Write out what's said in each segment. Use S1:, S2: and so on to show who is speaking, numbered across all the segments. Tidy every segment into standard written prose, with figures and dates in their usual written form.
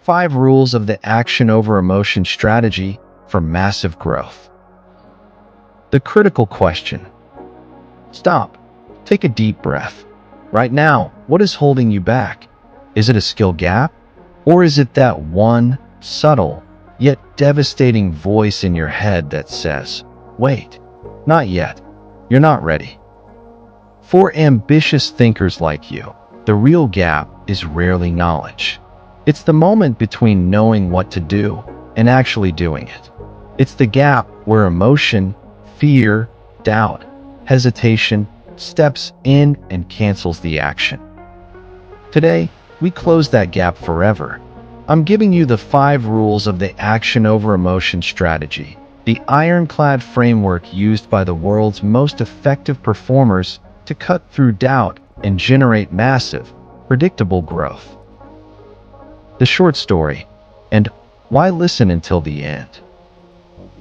S1: 5 rules of the action over emotion strategy for massive growth. The critical question. Stop. Take a deep breath. Right now, what is holding you back? Is it a skill gap? Or is it that one subtle, yet devastating voice in your head that says, wait, not yet. You're not ready. For ambitious thinkers like you, the real gap is rarely knowledge. It's the moment between knowing what to do and actually doing it. It's the gap where emotion, fear, doubt, hesitation steps in and cancels the action. Today, we close that gap forever. I'm giving you the 5 rules of the action over emotion strategy, the ironclad framework used by the world's most effective performers to cut through doubt and generate massive, predictable growth. The short story, and why listen until the end?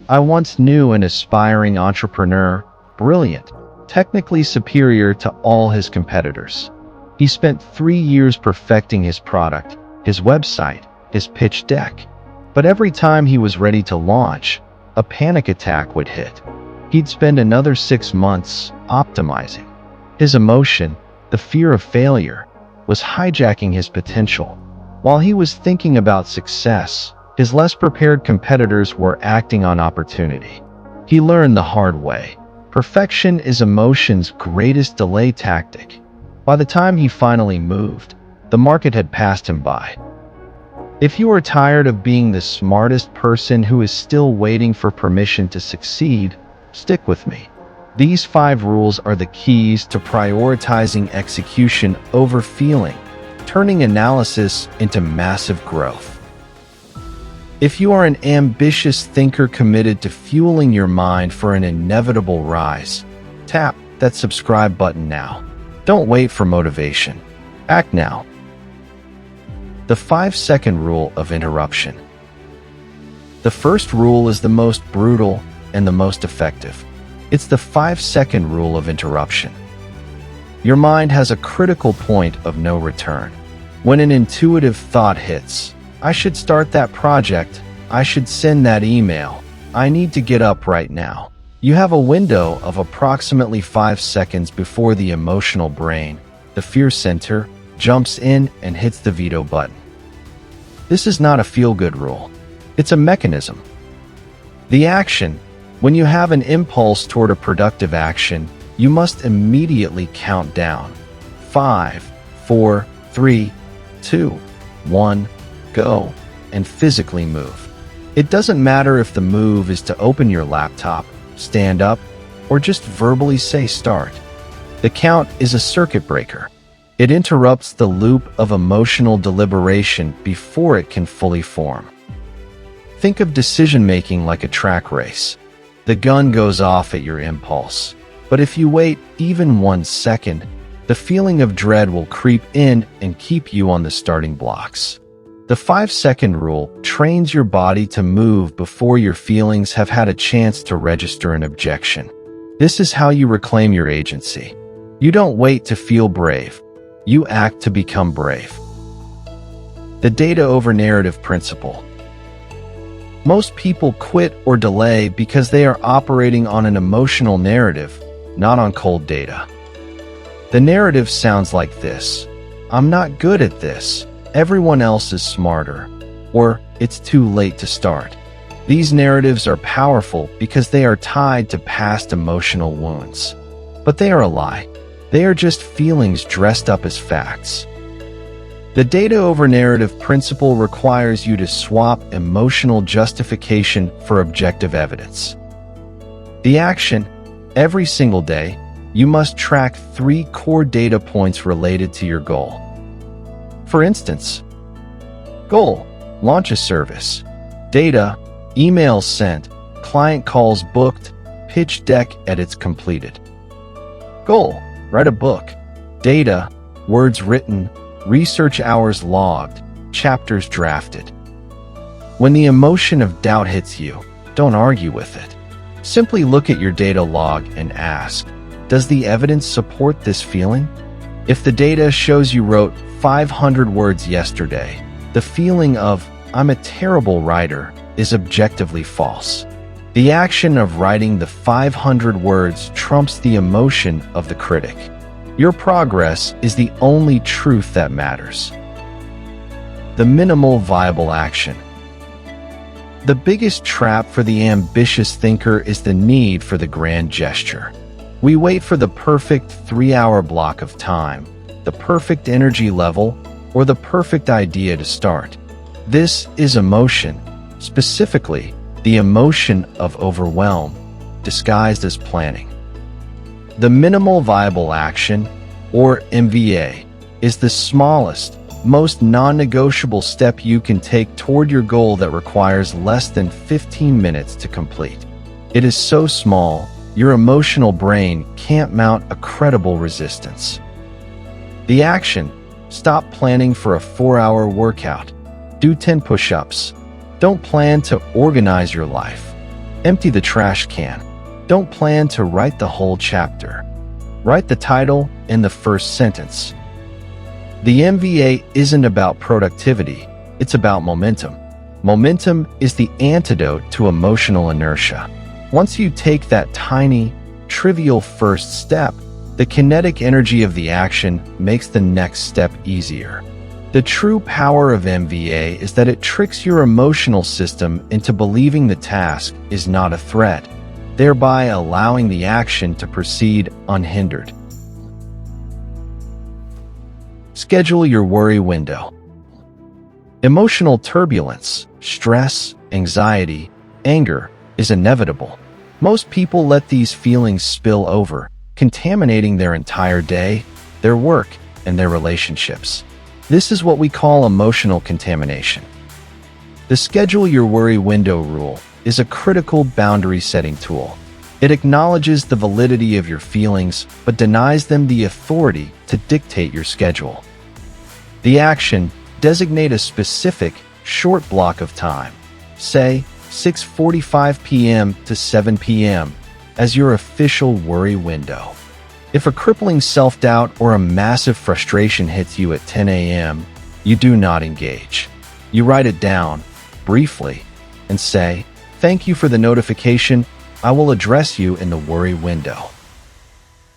S1: I once knew an aspiring entrepreneur, brilliant, technically superior to all his competitors. He spent 3 years perfecting his product, his website, his pitch deck. But every time he was ready to launch, a panic attack would hit. He'd spend another 6 months optimizing. His emotion, the fear of failure, was hijacking his potential. While he was thinking about success, his less prepared competitors were acting on opportunity. He learned the hard way. Perfection is emotion's greatest delay tactic. By the time he finally moved, the market had passed him by. If you are tired of being the smartest person who is still waiting for permission to succeed, stick with me. These 5 rules are the keys to prioritizing execution over feeling, turning analysis into massive growth. If you are an ambitious thinker committed to fueling your mind for an inevitable rise, tap that subscribe button now. Don't wait for motivation. Act now. The 5-second rule of interruption. The first rule is the most brutal and the most effective. It's the 5-second rule of interruption. Your mind has a critical point of no return. When an intuitive thought hits, I should start that project, I should send that email, I need to get up right now. You have a window of approximately 5 seconds before the emotional brain, the fear center, jumps in and hits the veto button. This is not a feel-good rule. It's a mechanism. The action. When you have an impulse toward a productive action, you must immediately count down. 5, 4, 3, 2, 1, go, and physically move. It doesn't matter if the move is to open your laptop, stand up, or just verbally say start. The count is a circuit breaker. It interrupts the loop of emotional deliberation before it can fully form. Think of decision-making like a track race. The gun goes off at your impulse, but if you wait even 1 second, the feeling of dread will creep in and keep you on the starting blocks. The 5-second rule trains your body to move before your feelings have had a chance to register an objection. This is how you reclaim your agency. You don't wait to feel brave. You act to become brave. The Data-Over-Narative Principle. Most people quit or delay because they are operating on an emotional narrative, not on cold data. The narrative sounds like this: I'm not good at this, everyone else is smarter, or it's too late to start. These narratives are powerful because they are tied to past emotional wounds. But they are a lie. They are just feelings dressed up as facts. The Data-Over-Narative Principle requires you to swap emotional justification for objective evidence. The action: every single day, you must track 3 core data points related to your goal. For instance, goal: launch a service. Data: emails sent, client calls booked, pitch deck edits completed. Goal: write a book. Data: words written, research hours logged, chapters drafted. When the emotion of doubt hits you, don't argue with it. Simply look at your data log and ask, does the evidence support this feeling? If the data shows you wrote 500 words yesterday, The feeling of, "I'm a terrible writer," is objectively false. The action of writing the 500 words trumps the emotion of the critic. Your progress is the only truth that matters. The minimal viable action. The biggest trap for the ambitious thinker is the need for the grand gesture. We wait for the perfect 3-hour block of time, the perfect energy level, or the perfect idea to start. This is emotion, specifically the emotion of overwhelm, disguised as planning. The minimal viable action, or MVA, is the smallest, most non-negotiable step you can take toward your goal that requires less than 15 minutes to complete. It is so small, your emotional brain can't mount a credible resistance. The action: stop planning for a 4-hour workout. Do 10 push-ups. Don't plan to organize your life. Empty the trash can. Don't plan to write the whole chapter. Write the title in the first sentence. The MVA isn't about productivity, it's about momentum. Momentum is the antidote to emotional inertia. Once you take that tiny, trivial first step, the kinetic energy of the action makes the next step easier. The true power of MVA is that it tricks your emotional system into believing the task is not a threat, thereby allowing the action to proceed unhindered. Schedule your worry window. Emotional turbulence, stress, anxiety, anger is inevitable. Most people let these feelings spill over, contaminating their entire day, their work, and their relationships. This is what we call emotional contamination. The Schedule Your Worry Window rule is a critical boundary-setting tool. It acknowledges the validity of your feelings, but denies them the authority to dictate your schedule. The action: designate a specific, short block of time, say 6:45 p.m. to 7 p.m., as your official worry window. If a crippling self-doubt or a massive frustration hits you at 10 a.m., you do not engage. You write it down, briefly, and say, "Thank you for the notification. I will address you in the worry window."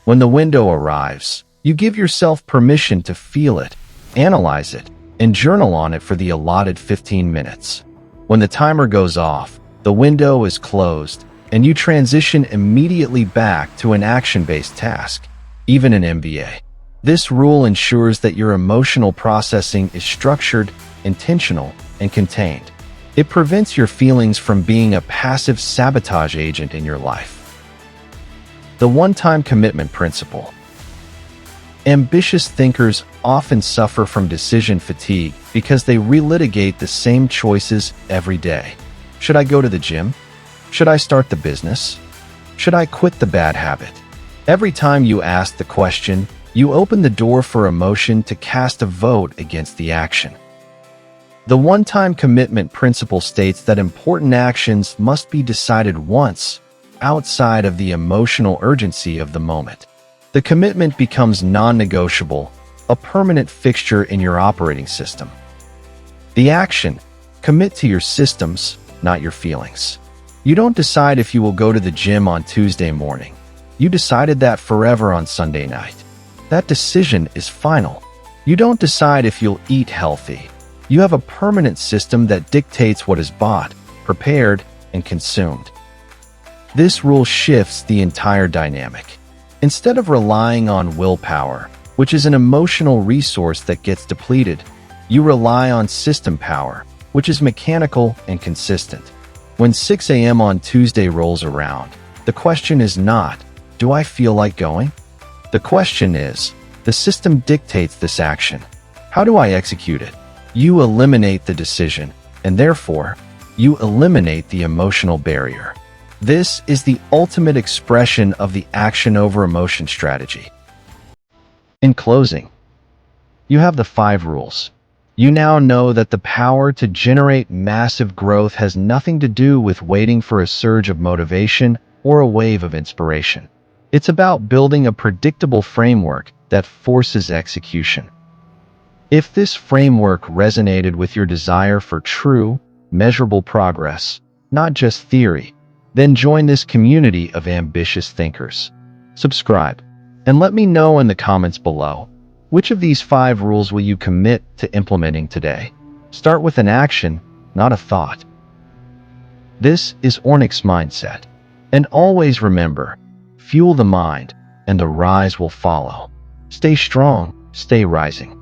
S1: When the window arrives, you give yourself permission to feel it, analyze it, and journal on it for the allotted 15 minutes. When the timer goes off, the window is closed, and you transition immediately back to an action-based task, even an MVA. This rule ensures that your emotional processing is structured, intentional, and contained. It prevents your feelings from being a passive sabotage agent in your life. The one-time commitment principle. Ambitious thinkers often suffer from decision fatigue because they relitigate the same choices every day. Should I go to the gym? Should I start the business? Should I quit the bad habit? Every time you ask the question, you open the door for emotion to cast a vote against the action. The one-time commitment principle states that important actions must be decided once, outside of the emotional urgency of the moment. The commitment becomes non-negotiable, a permanent fixture in your operating system. The action: commit to your systems, not your feelings. You don't decide if you will go to the gym on Tuesday morning. You decided that forever on Sunday night. That decision is final. You don't decide if you'll eat healthy. You have a permanent system that dictates what is bought, prepared, and consumed. This rule shifts the entire dynamic. Instead of relying on willpower, which is an emotional resource that gets depleted, you rely on system power, which is mechanical and consistent. When 6 a.m. on Tuesday rolls around, the question is not, "Do I feel like going?" The question is, the system dictates this action. How do I execute it? You eliminate the decision, and therefore, you eliminate the emotional barrier. This is the ultimate expression of the action over emotion strategy. In closing, you have the 5 rules. You now know that the power to generate massive growth has nothing to do with waiting for a surge of motivation or a wave of inspiration. It's about building a predictable framework that forces execution. If this framework resonated with your desire for true, measurable progress, not just theory, then join this community of ambitious thinkers. Subscribe, and let me know in the comments below, which of these 5 rules will you commit to implementing today? Start with an action, not a thought. This is Ornic's mindset. And always remember, fuel the mind, and the rise will follow. Stay strong, stay rising.